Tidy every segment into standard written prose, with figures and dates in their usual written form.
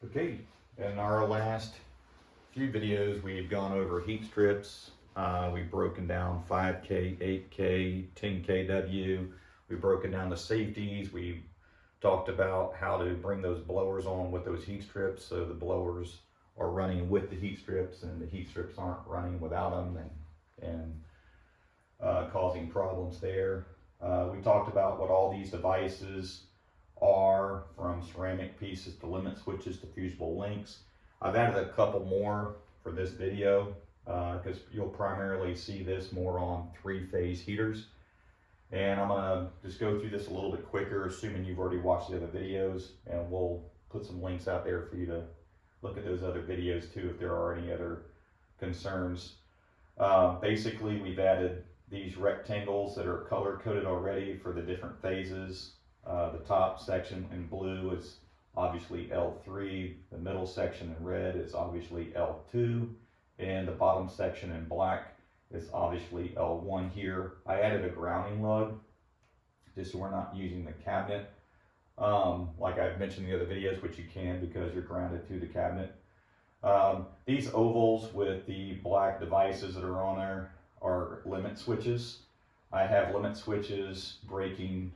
Okay, in our last few videos, we've gone over heat strips. We've broken down 5K, 8K, 10 kW. We've broken down the safeties. We've talked about how to bring those blowers on with those heat strips, so the blowers are running with the heat strips and the heat strips aren't running without them and causing problems there. We talked about what all these devices are, from ceramic pieces to limit switches to fusible links. I've added a couple more for this video because you'll primarily see this more on 3-phase heaters. And I'm gonna just go through this a little bit quicker, assuming you've already watched the other videos, and we'll put some links out there for you to look at those other videos too if there are any other concerns. Basically, we've added these rectangles that are color coded already for the different phases. The top section in blue is obviously L3, the middle section in red is obviously L2, and the bottom section in black is obviously L1 here. I added a grounding lug just so we're not using the cabinet like I've mentioned in the other videos, which you can because you're grounded to the cabinet. These ovals with the black devices that are on there are limit switches. I have limit switches breaking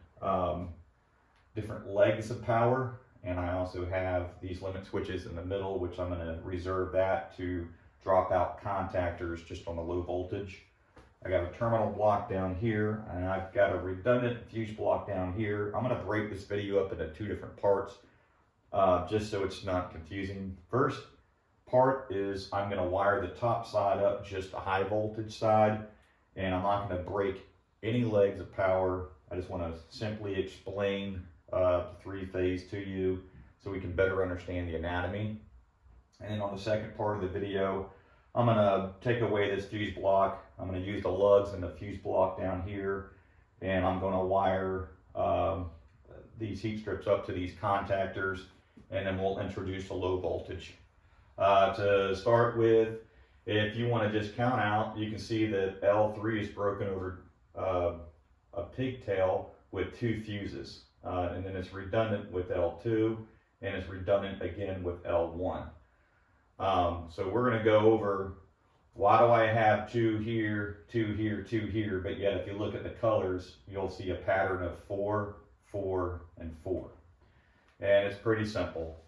different legs of power, and I also have these limit switches in the middle, which I'm going to reserve that to drop out contactors just on the low voltage. I got a terminal block down here, and I've got a redundant fuse block down here. I'm going to break this video up into 2 different parts just so it's not confusing. First part is I'm going to wire the top side up just a high voltage side, and I'm not going to break any legs of power. I just want to simply explain 3-phase to you so we can better understand the anatomy. And then on the second part of the video, I'm going to take away this fuse block. I'm going to use the lugs and the fuse block down here, and I'm going to wire these heat strips up to these contactors, and then we'll introduce the low voltage. To start with, if you want to just count out, you can see that L3 is broken over a pigtail with 2 fuses, and then it's redundant with L2, and it's redundant again with L1. So we're going to go over why do I have 2 here, 2 here, 2 here, but yet if you look at the colors, you'll see a pattern of 4, 4, and 4. And it's pretty simple.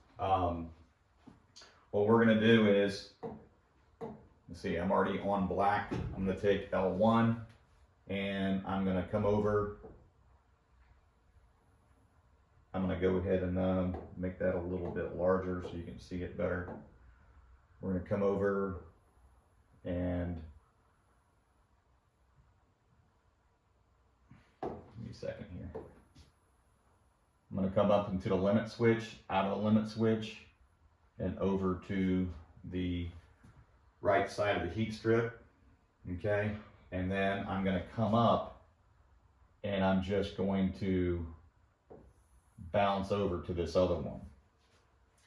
What we're going to do is, let's see, I'm already on black. I'm going to take L1 and I'm going to come over. I'm going to go ahead and make that a little bit larger so you can see it better. We're going to come over and give me a second here. I'm going to come up into the limit switch, out of the limit switch, and over to the right side of the heat strip. Okay, and then I'm going to come up and I'm just going to bounce over to this other one.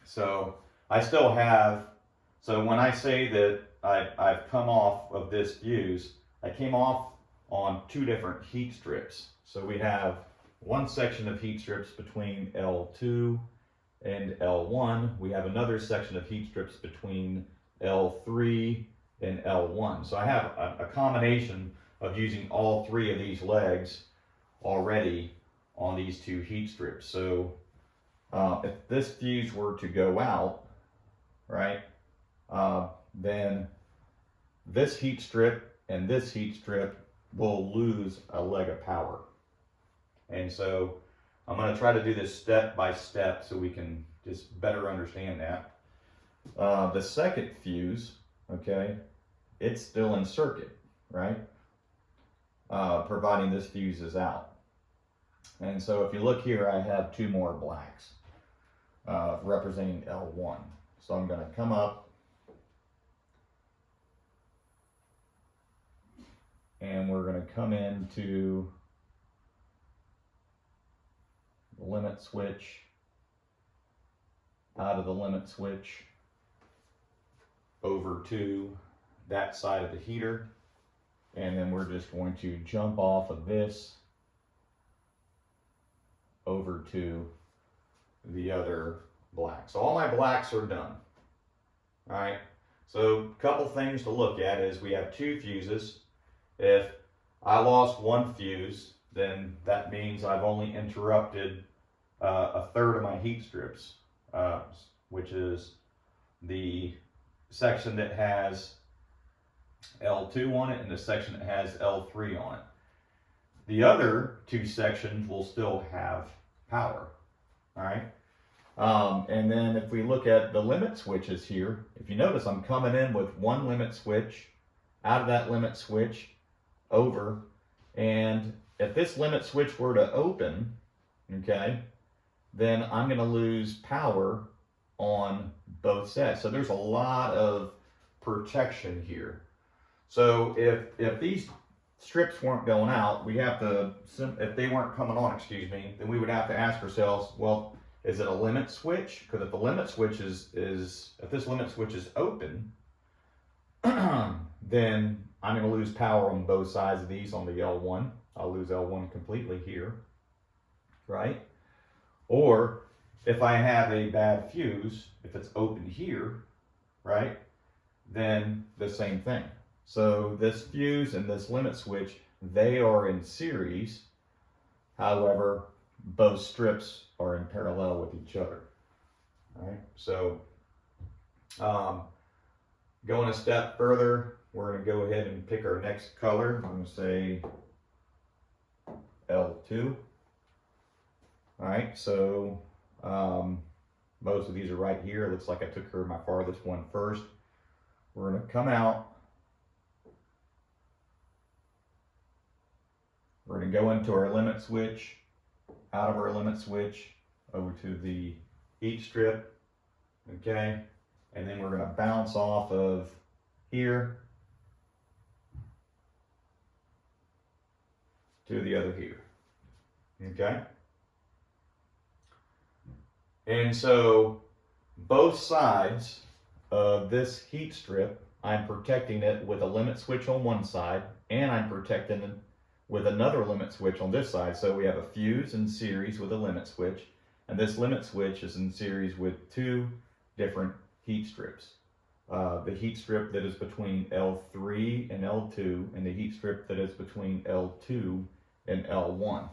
So I still have, so when I say that I've come off of this fuse, I came off on 2 different heat strips. So we have one section of heat strips between L2 and L1. We have another section of heat strips between L3 and L1. So I have a combination of using all 3 of these legs already on these 2 heat strips. So if this fuse were to go out, right, then this heat strip and this heat strip will lose a leg of power. And so I'm going to try to do this step by step so we can just better understand that. The second fuse, okay, it's still in circuit, right? Providing this fuse is out. And so if you look here, I have 2 more blacks representing L1. So I'm going to come up and we're going to come into the limit switch, out of the limit switch, over to that side of the heater, and then we're just going to jump off of this over to the other black. So all my blacks are done. All right. So a couple things to look at is we have 2 fuses. If I lost 1 fuse, then that means I've only interrupted a third of my heat strips, which is the section that has L2 on it and the section that has L3 on it. The other 2 sections will still have power. All right. And then if we look at the limit switches here, if you notice, I'm coming in with 1 limit switch, out of that limit switch, over, and if this limit switch were to open, okay, then I'm going to lose power on both sets. So there's a lot of protection here. So if these strips weren't going out, we have to, if they weren't coming on, excuse me, then we would have to ask ourselves, well, is it a limit switch? Because if the limit switch if this limit switch is open, then I'm going to lose power on both sides of these on the L1. I'll lose L1 completely here, right? Or if I have a bad fuse, if it's open here, right, then the same thing. So this fuse and this limit switch, they are in series. However, both strips are in parallel with each other. All right. So going a step further, we're going to go ahead and pick our next color. I'm going to say L2. All right. So most of these are right here. It looks like I took care of my farthest one first. We're going to come out. We're going to go into our limit switch, out of our limit switch, over to the heat strip, okay? And then we're going to bounce off of here to the other heater, okay? And so both sides of this heat strip, I'm protecting it with a limit switch on one side, and I'm protecting it with another limit switch on this side. So we have a fuse in series with a limit switch, and this limit switch is in series with 2 different heat strips. The heat strip that is between L3 and L2, and the heat strip that is between L2 and L1.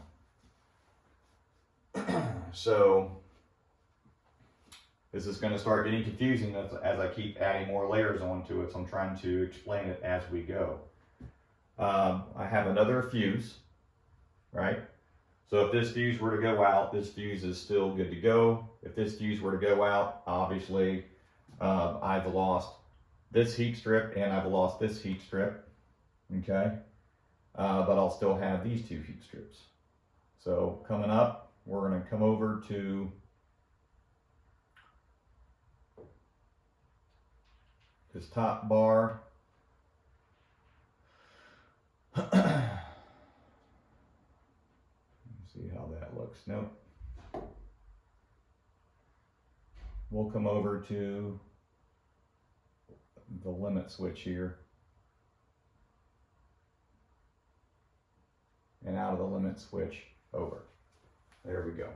So this is going to start getting confusing as I keep adding more layers onto it, so I'm trying to explain it as we go. I have another fuse, right? So if this fuse were to go out, this fuse is still good to go. If this fuse were to go out, obviously I've lost this heat strip and I've lost this heat strip, okay? But I'll still have these 2 heat strips. So coming up, we're going to come over to this top bar. See how that looks. Nope. We'll come over to the limit switch here, and out of the limit switch over. There we go.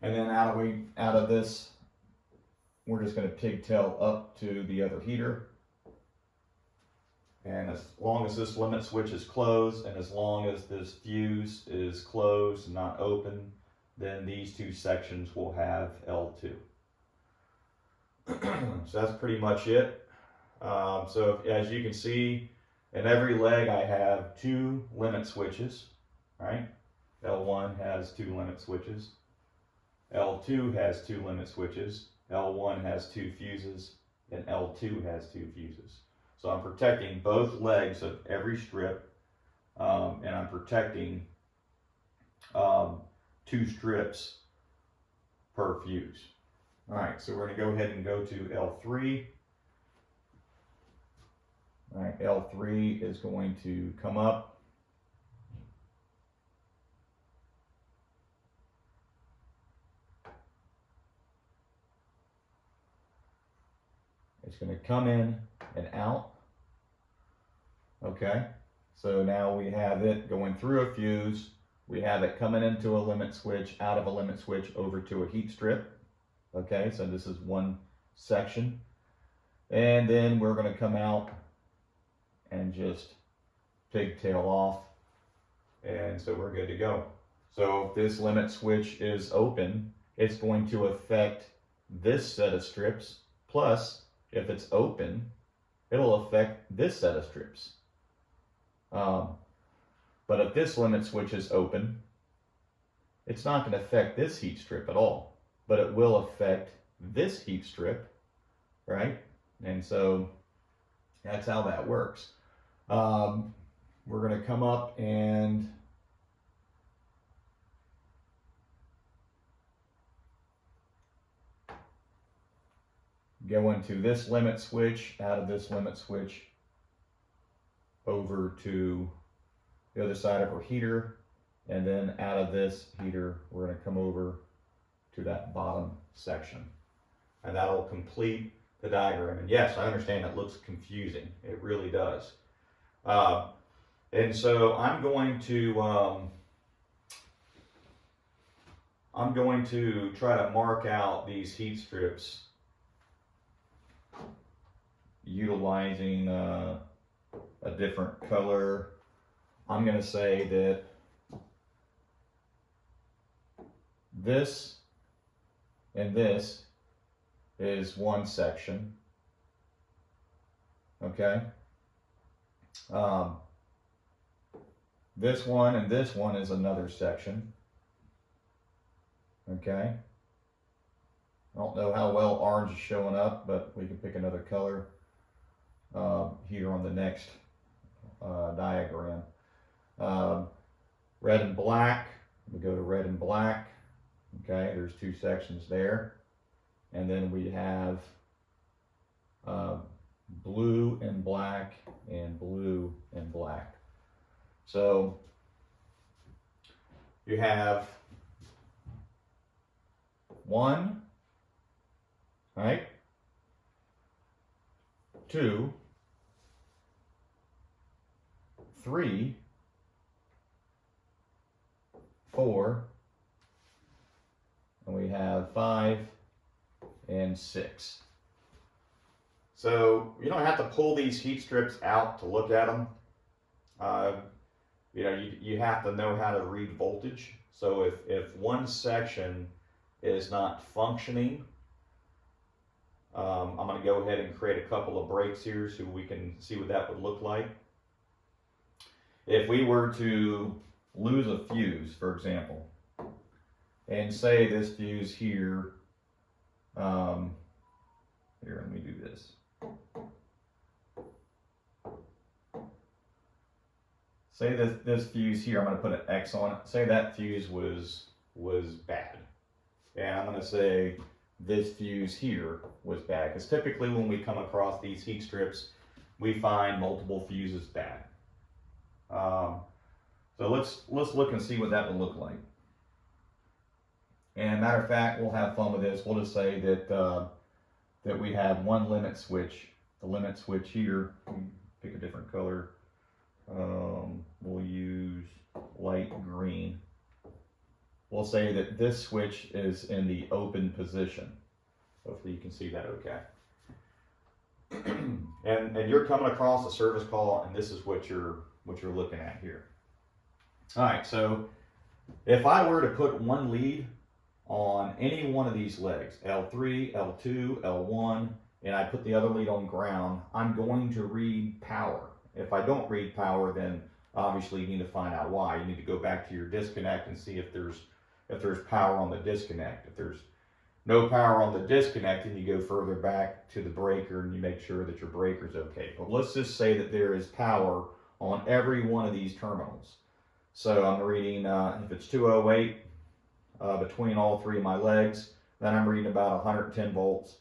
And then out of this, we're just going to pigtail up to the other heater. And as long as this limit switch is closed, and as long as this fuse is closed and not open, then these 2 sections will have L2. So that's pretty much it. So as you can see, in every leg I have 2 limit switches, right? L1 has 2 limit switches. L2 has 2 limit switches. L1 has 2 fuses, and L2 has 2 fuses. So I'm protecting both legs of every strip, and I'm protecting 2 strips per fuse. All right, so we're going to go ahead and go to L3. All right, L3 is going to come up. It's going to come in and out. Okay, so now we have it going through a fuse, We have it coming into a limit switch, out of a limit switch, over to a heat strip. Okay, so this is one section. And then we're going to come out and just pigtail off. And so we're good to go. So if this limit switch is open, it's going to affect this set of strips. Plus, if it's open, it'll affect this set of strips. But if this limit switch is open, it's not going to affect this heat strip at all, but it will affect this heat strip, right? And so that's how that works. We're going to come up and go into this limit switch, out of this limit switch, over to the other side of our heater, and then out of this heater, we're going to come over to that bottom section. And that'll complete the diagram. And yes, I understand it looks confusing. It really does. And so I'm going to try to mark out these heat strips utilizing a different color. I'm going to say that this and this is one section. Okay. This one and this one is another section. Okay. I don't know how well orange is showing up, but we can pick another color here on the next diagram. Red and black. We go to red and black. Okay, there's two sections there. And then we have blue and black and blue and black. So you have one, right? Two, three, four, and we have 5 and 6. So you don't have to pull these heat strips out to look at them. You have to know how to read voltage. So if one section is not functioning, I'm going to go ahead and create a couple of breaks here so we can see what that would look like. If we were to lose a fuse, for example, and say this fuse here, here, let me do this. Say this fuse here, I'm going to put an X on it. Say that fuse was bad. And I'm going to say this fuse here was bad. Because typically when we come across these heat strips, we find multiple fuses bad. So let's look and see what that would look like. And matter of fact, we'll have fun with this. We'll just say that that we have one limit switch. The limit switch here, pick a different color. We'll use light green. We'll say that this switch is in the open position. Hopefully you can see that okay. and you're coming across a service call, and this is what you're looking at here. All right, so if I were to put one lead on any one of these legs, L3, L2, L1, and I put the other lead on ground, I'm going to read power. If I don't read power, then obviously you need to find out why. You need to go back to your disconnect and see if there's power on the disconnect. If there's no power on the disconnect, then you go further back to the breaker and you make sure that your breaker's okay. But let's just say that there is power on every one of these terminals. So I'm reading, if it's 208 between all three of my legs, then I'm reading about 110 volts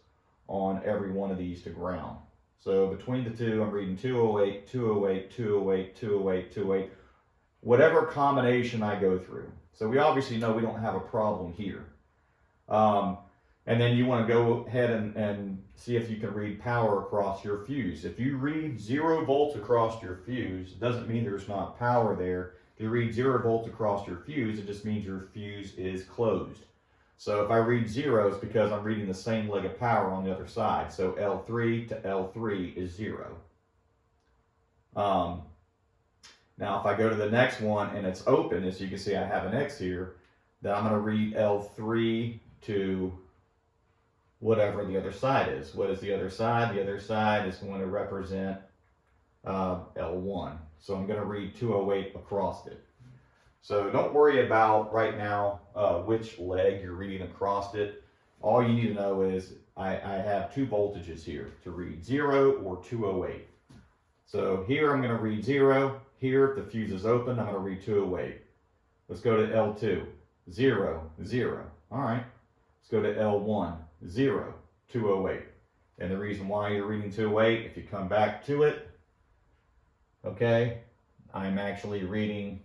on every one of these to ground. So between the two, I'm reading 208, 208, 208, 208, 208, whatever combination I go through. So we obviously know we don't have a problem here. And then you want to go ahead and see if you can read power across your fuse. If you read 0 volts across your fuse, it doesn't mean there's not power there, you read 0 volts across your fuse, it just means your fuse is closed. So if I read 0, it's because I'm reading the same leg of power on the other side. So L3 to L3 is 0. Now if I go to the next one and it's open, as you can see I have an X here, then I'm going to read L3 to whatever the other side is. What is the other side? The other side is going to represent L1. So I'm going to read 208 across it. So don't worry about right now which leg you're reading across it. All you need to know is I have 2 voltages here to read 0 or 208. So here I'm going to read 0. Here, if the fuse is open, I'm going to read 208. Let's go to L2, 0, 0. All right. Let's go to L1, 0, 208. And the reason why you're reading 208, if you come back to it, okay, I'm actually reading,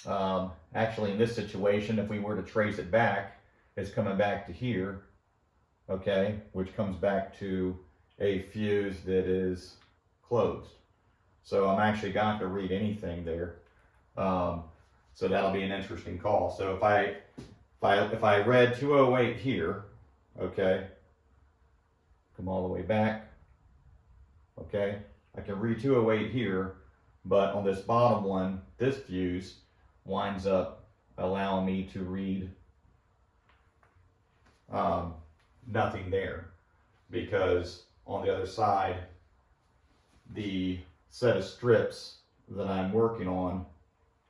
actually in this situation, if we were to trace it back, it's coming back to here, okay, which comes back to a fuse that is closed. So I'm actually going to read anything there. So that'll be an interesting call. So if I read 208 here, okay, come all the way back, okay, I can read 208 here, but on this bottom one, this fuse winds up allowing me to read nothing there, because on the other side, the set of strips that I'm working on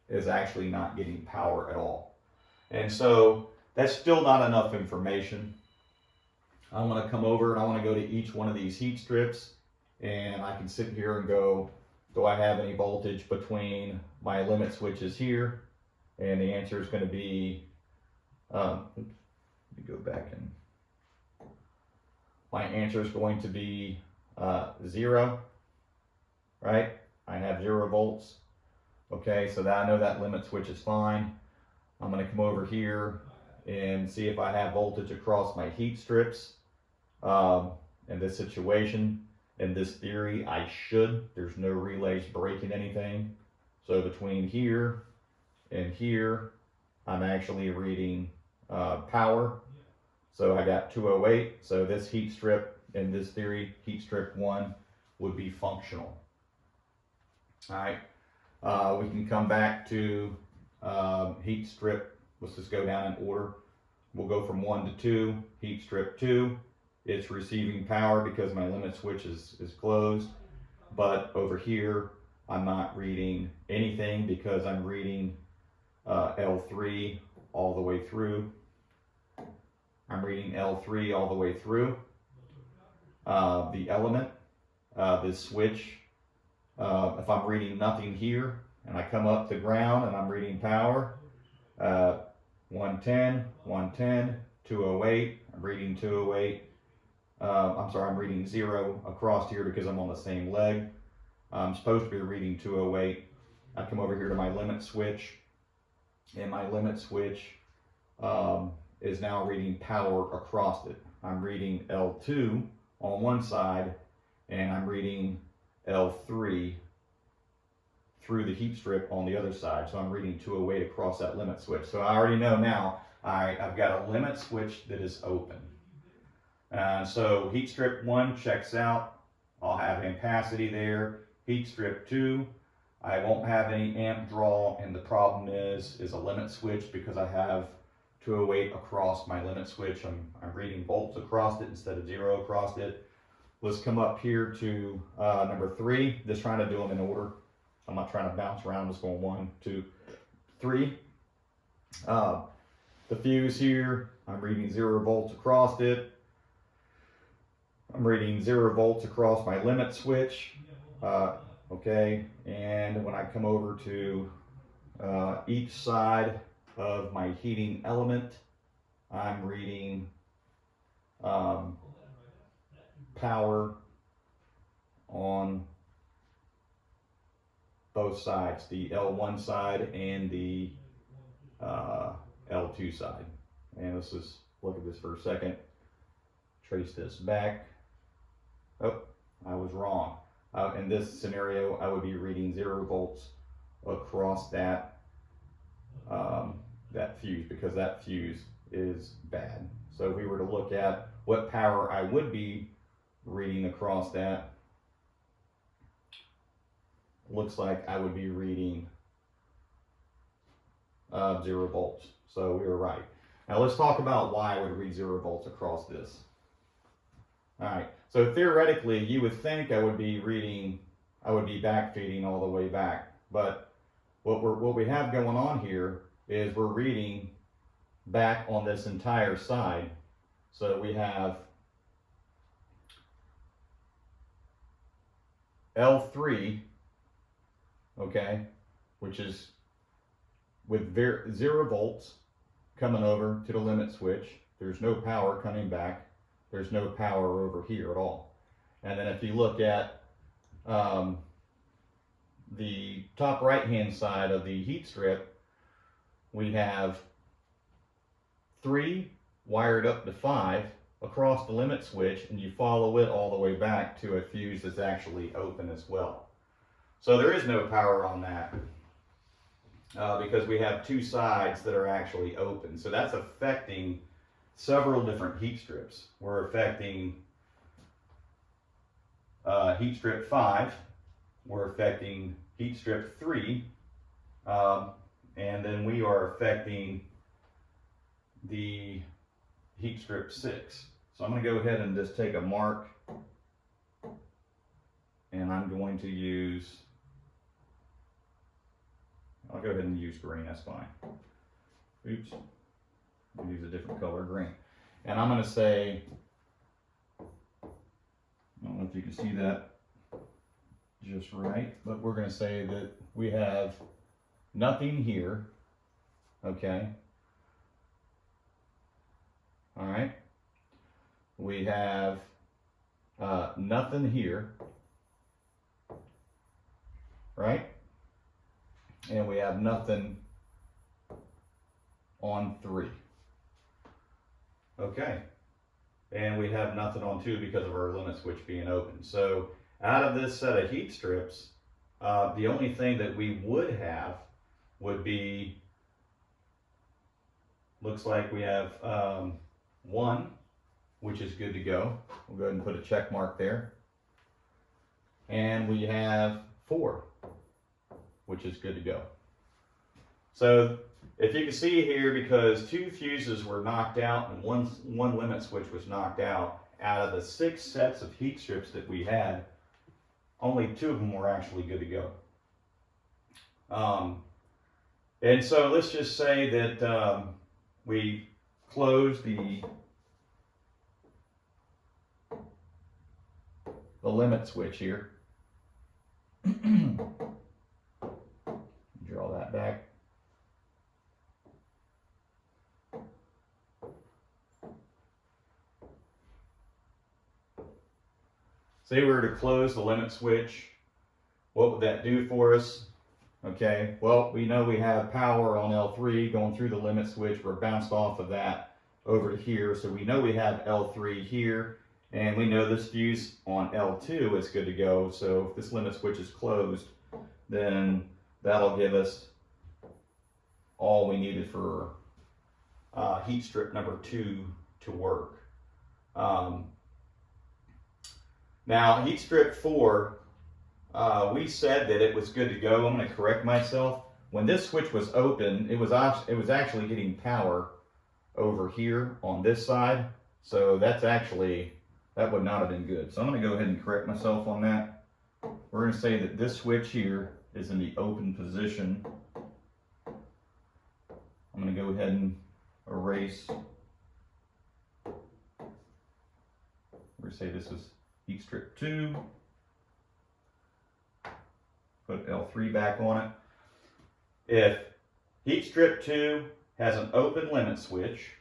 is actually not getting power at all. And so that's still not enough information. I want to come over and I want to go to each one of these heat strips, and I can sit here and go, do I have any voltage between my limit switches here? And the answer is going to be, let me go back, and my answer is going to be 0, right? I have 0 volts. Okay, so that I know that limit switch is fine. I'm going to come over here and see if I have voltage across my heat strips. In this situation, in this theory, I should. There's no relays breaking anything. So between here and here, I'm actually reading power. So I got 208. So this heat strip, in this theory, heat strip 1 would be functional. All right. We can come back to heat strip. Let's just go down in order. We'll go from 1 to 2. Heat strip 2. It's receiving power because my limit switch is closed. But over here, I'm not reading anything because I'm reading L3 all the way through. I'm reading L3 all the way through. The element, this switch, if I'm reading nothing here and I come up to ground and I'm reading power, 110, 110, 208, I'm reading 208. I'm sorry, I'm reading 0 across here because I'm on the same leg. I'm supposed to be reading 208. I come over here to my limit switch, and my limit switch is now reading power across it. I'm reading L2 on one side, and I'm reading L3 through the heat strip on the other side. So I'm reading 208 across that limit switch. So I already know now I've got a limit switch that is open. So heat strip 1 checks out. I'll have ampacity there. Heat strip 2, I won't have any amp draw, and the problem is a limit switch because I have 208 across my limit switch. I'm reading volts across it instead of 0 across it. Let's come up here to number 3. Just trying to do them in order. I'm not trying to bounce around. I'm just going 1, 2, 3. The fuse here, I'm reading 0 volts across it. I'm reading 0 volts across my limit switch. Okay, and when I come over to each side of my heating element, I'm reading power on both sides, the L1 side and the L2 side. And let's just look at this for a second. Trace this back. Oh, I was wrong. In this scenario, I would be reading 0 volts across that that fuse, because that fuse is bad. So if we were to look at what power I would be reading across that, looks like I would be reading 0 volts. So we were right. Now let's talk about why I would read 0 volts across this. All right, so theoretically you would think I would be backfeeding all the way back, but what we have going on here is we're reading back on this entire side. So we have L3, okay, which is with 0 volts coming over to the limit switch. There's no power coming back. There's no power over here at all. And then if you look at the top right hand side of the heat strip, we have 3 wired up to 5 across the limit switch, and you follow it all the way back to a fuse that's actually open as well. So there is no power on that because we have 2 sides that are actually open. So that's affecting several different heat strips. We're affecting heat strip 5, we're affecting heat strip 3, and then we are affecting the heat strip 6. So I'm going to go ahead and just take a mark, and I'm going to use, I'll go ahead and use green, that's fine. Oops, I'll use a different color, green. And I'm going to say, I don't know if you can see that just right, but we're going to say that we have nothing here, okay? All right. We have nothing here, right? And we have nothing on 3. Okay. And we have nothing on 2 because of our limit switch being open. So out of this set of heat strips, the only thing that we would have would be, looks like we have 1, which is good to go. We'll go ahead and put a check mark there. And we have 4, which is good to go. So if you can see here, because 2 fuses were knocked out and one limit switch was knocked out of the 6 sets of heat strips that we had, only 2 of them were actually good to go. And so let's just say that we close the limit switch here. Draw that back. Say we were to close the limit switch, what would that do for us? Okay, well, we know we have power on L3 going through the limit switch. We're bounced off of that over to here, so we know we have L3 here, and we know this fuse on L2 is good to go. So if this limit switch is closed, then that'll give us all we needed for heat strip number 2 to work. Now, heat strip 4, we said that it was good to go. I'm going to correct myself. When this switch was open, it was actually getting power over here on this side. So that's actually, that would not have been good. So I'm going to go ahead and correct myself on that. We're going to say that this switch here is in the open position. I'm going to go ahead and erase. We're going to say this is heat strip 2. Put L3 back on it. If heat strip 2 has an open limit switch,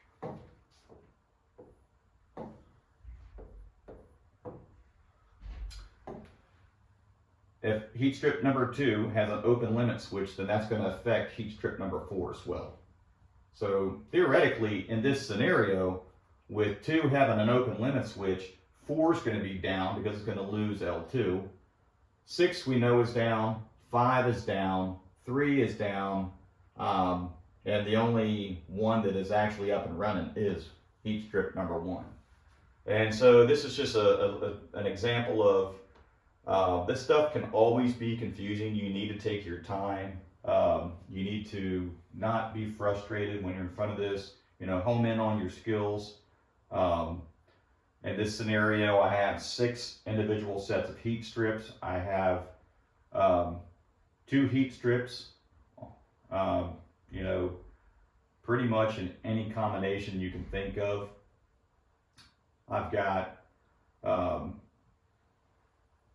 if heat strip number 2 has an open limit switch, then that's going to affect heat strip number 4 as well. So theoretically, in this scenario, with 2 having an open limit switch, 4 is going to be down because it's going to lose L2. 6 we know is down, 5 is down, 3 is down, and the only one that is actually up and running is heat strip number 1. And so this is just an example of this stuff can always be confusing. You need to take your time. You need to not be frustrated when you're in front of this. Home in on your skills. In this scenario, I have 6 individual sets of heat strips. I have 2 heat strips, pretty much in any combination you can think of. I've got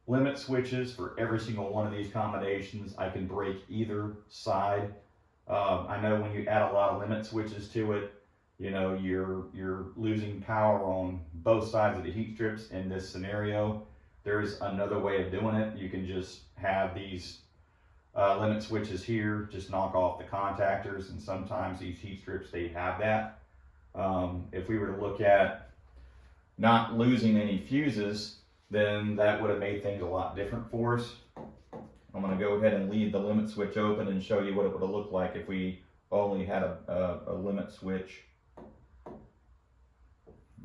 limit switches for every single one of these combinations. I can break either side. I know when you add a lot of limit switches to it, you're losing power on both sides of the heat strips. In this scenario, there's another way of doing it. You can just have these limit switches here, just knock off the contactors, and sometimes these heat strips, they have that. If we were to look at not losing any fuses, then that would have made things a lot different for us. I'm going to go ahead and leave the limit switch open and show you what it would have looked like if we only had a limit switch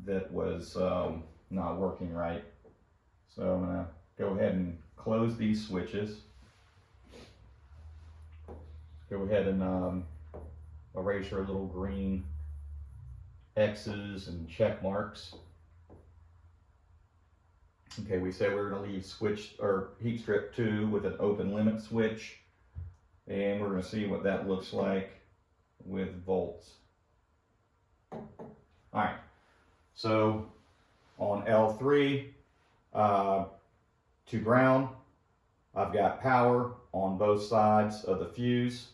that was not working right. So I'm going to go ahead and close these switches. Go ahead and erase our little green X's and check marks. Okay, we said we're going to leave switch or heat strip 2 with an open limit switch, and we're going to see what that looks like with volts. All right, so on L3 to ground, I've got power on both sides of the fuse.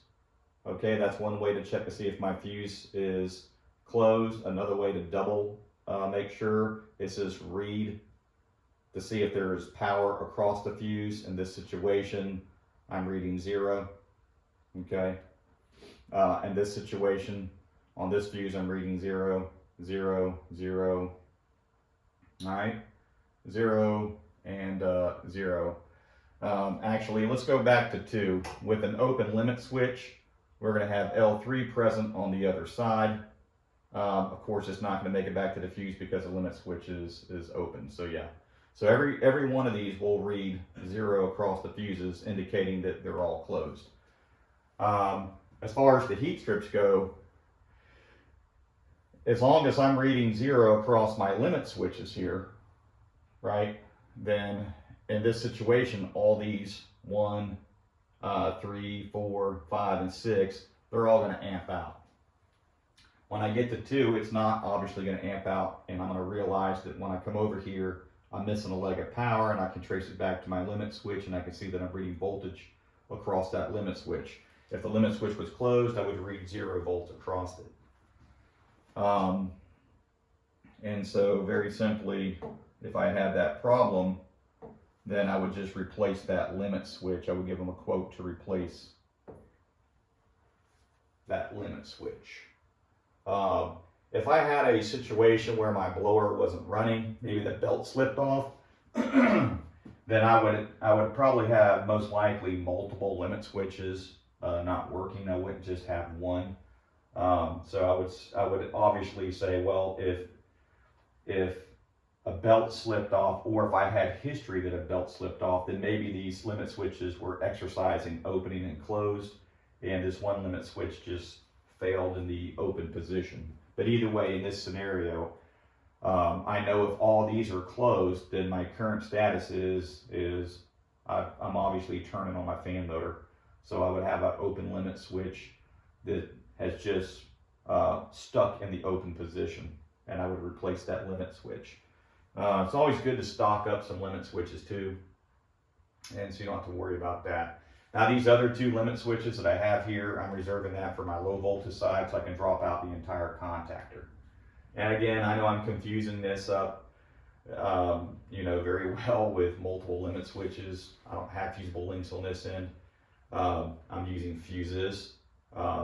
Okay, that's one way to check to see if my fuse is closed. Another way to double make sure it says read to see if there is power across the fuse. In this situation, I'm reading 0. Okay, in this situation, on this fuse, I'm reading 0, 0, 0. All right, 0 and 0. Actually, let's go back to 2. With an open limit switch, we're going to have L3 present on the other side. Of course, it's not going to make it back to the fuse because the limit switch is open. So yeah. So every one of these will read 0 across the fuses, indicating that they're all closed. As far as the heat strips go, as long as I'm reading 0 across my limit switches here, right, then in this situation, all these 1, 3, 4, 5, and 6, they're all going to amp out. When I get to 2, it's not obviously going to amp out, and I'm going to realize that when I come over here, I'm missing a leg of power, and I can trace it back to my limit switch, and I can see that I'm reading voltage across that limit switch. If the limit switch was closed, I would read 0 volts across it. And so very simply, if I had that problem, then I would just replace that limit switch. I would give them a quote to replace that limit switch. If I had a situation where my blower wasn't running, maybe the belt slipped off, then I would probably have most likely multiple limit switches not working. I wouldn't just have one. So I would obviously say, well, if a belt slipped off, or if I had history that a belt slipped off, then maybe these limit switches were exercising opening and closed, and this one limit switch just failed in the open position. But either way, in this scenario, I know if all these are closed, then my current status is I'm obviously turning on my fan motor. So I would have an open limit switch that has just stuck in the open position, and I would replace that limit switch. It's always good to stock up some limit switches too, and so you don't have to worry about that. Now these other 2 limit switches that I have here, I'm reserving that for my low voltage side, so I can drop out the entire contactor. And again, I know I'm confusing this up, very well with multiple limit switches. I don't have fusible links on this end. I'm using fuses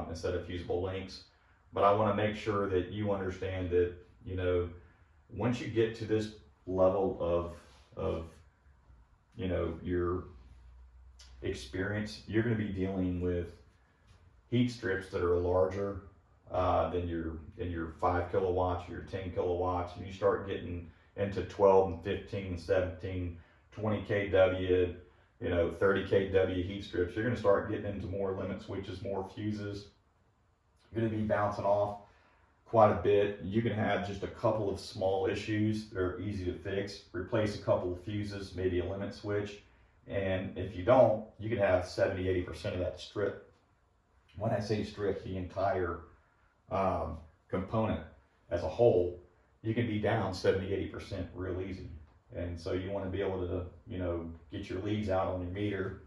instead of fusible links. But I want to make sure that you understand that, once you get to this level of your experience, you're going to be dealing with heat strips that are larger than your 5 kilowatts or your 10 kilowatts, and you start getting into 12 and 15 and 17, 20 kW, 30 kW heat strips, you're going to start getting into more limit switches, more fuses. You're going to be bouncing off quite a bit. You can have just a couple of small issues that are easy to fix. Replace a couple of fuses, maybe a limit switch, and if you don't, you can have 70-80% of that strip. When I say strip, the entire component as a whole, you can be down 70-80% real easy. And so you want to be able to, get your leads out on your meter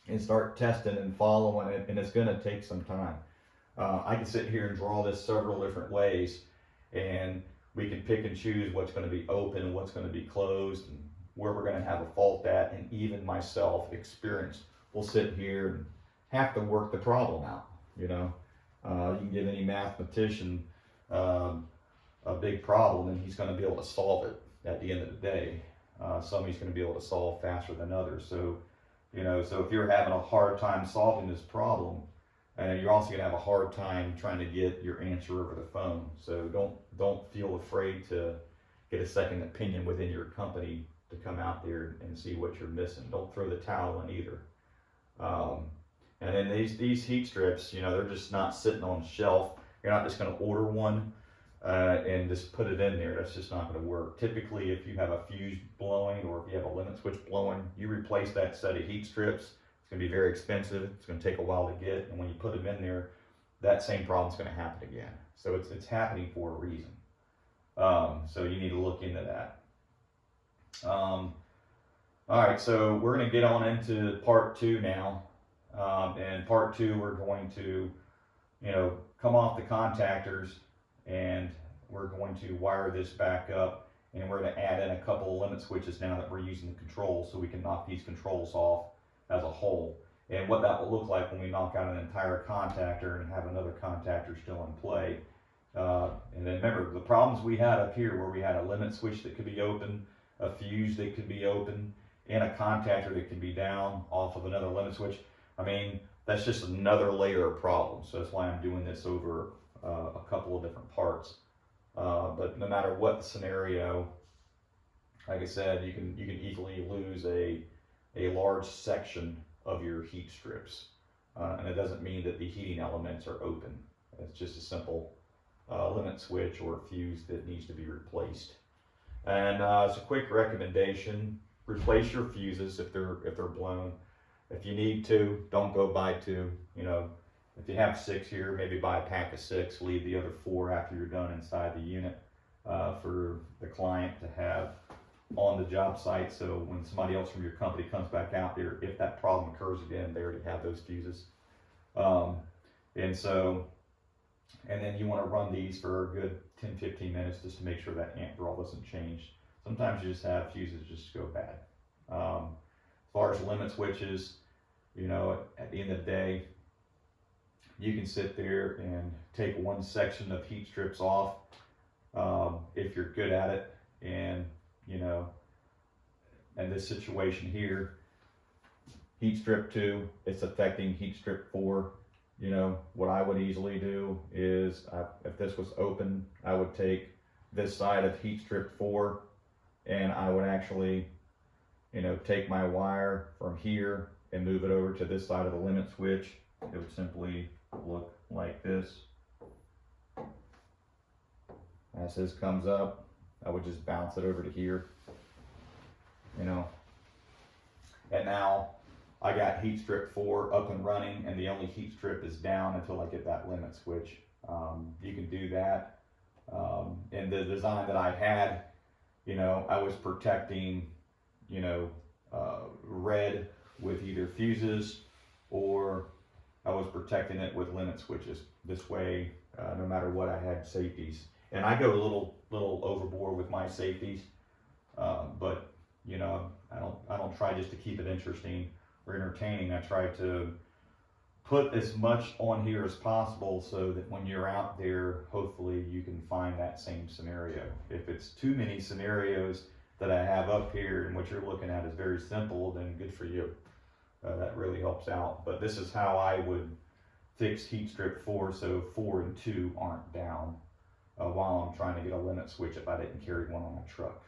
and start testing and following it, and it's going to take some time. I can sit here and draw this several different ways, and we can pick and choose what's going to be open and what's going to be closed and where we're going to have a fault at, and even myself, experienced, will sit here and have to work the problem out. You can give any mathematician a big problem, and he's going to be able to solve it at the end of the day. Some he's going to be able to solve faster than others. So, so if you're having a hard time solving this problem, you're also going to have a hard time trying to get your answer over the phone. So don't feel afraid to get a second opinion within your company to come out there and see what you're missing. Don't throw the towel in either. And then these heat strips, they're just not sitting on the shelf. You're not just going to order one and just put it in there. That's just not going to work. Typically, if you have a fuse blowing or if you have a limit switch blowing, you replace that set of heat strips. It's going to be very expensive. It's going to take a while to get. And when you put them in there, that same problem's going to happen again. So it's happening for a reason. So you need to look into that. All right, so we're going to get on into part 2 now. And part 2, we're going to, come off the contactors, and we're going to wire this back up, and we're going to add in a couple of limit switches now that we're using the controls, so we can knock these controls off as a whole. And what that will look like when we knock out an entire contactor and have another contactor still in play. And then remember, the problems we had up here where we had a limit switch that could be open, a fuse that could be open, and a contactor that could be down off of another limit switch. I mean, that's just another layer of problems. So that's why I'm doing this over a couple of different parts. But no matter what the scenario, like I said, you can easily lose a large section of your heat strips. And it doesn't mean that the heating elements are open. It's just a simple limit switch or fuse that needs to be replaced. And as a quick recommendation, replace your fuses if they're blown. If you need to, don't go buy 2. If you have 6 here, maybe buy a pack of 6, leave the other 4 after you're done inside the unit for the client to have on the job site. So when somebody else from your company comes back out there, if that problem occurs again, they already have those fuses. And then you want to run these for a good 10-15 minutes just to make sure that amp draw doesn't change. Sometimes you just have fuses just go bad. As far as limit switches, at the end of the day, you can sit there and take one section of heat strips off if you're good at it. And, in this situation here, heat strip 2, it's affecting heat strip 4. What I would easily do is, if this was open, I would take this side of heat strip 4 and I would actually, take my wire from here and move it over to this side of the limit switch. It would simply look like this. As this comes up, I would just bounce it over to here, and now I got heat strip 4 up and running, and the only heat strip is down until I get that limit switch. You can do that. In the design that I had, I was protecting, red with either fuses, or I was protecting it with limit switches. This way, no matter what, I had safeties. And I go a little overboard with my safeties, but I don't try just to keep it interesting or entertaining. I try to put as much on here as possible so that when you're out there, hopefully you can find that same scenario. If it's too many scenarios that I have up here and what you're looking at is very simple, then good for you. That really helps out. But this is how I would fix heat strip 4 so 4 and 2 aren't down while I'm trying to get a limit switch if I didn't carry one on my truck.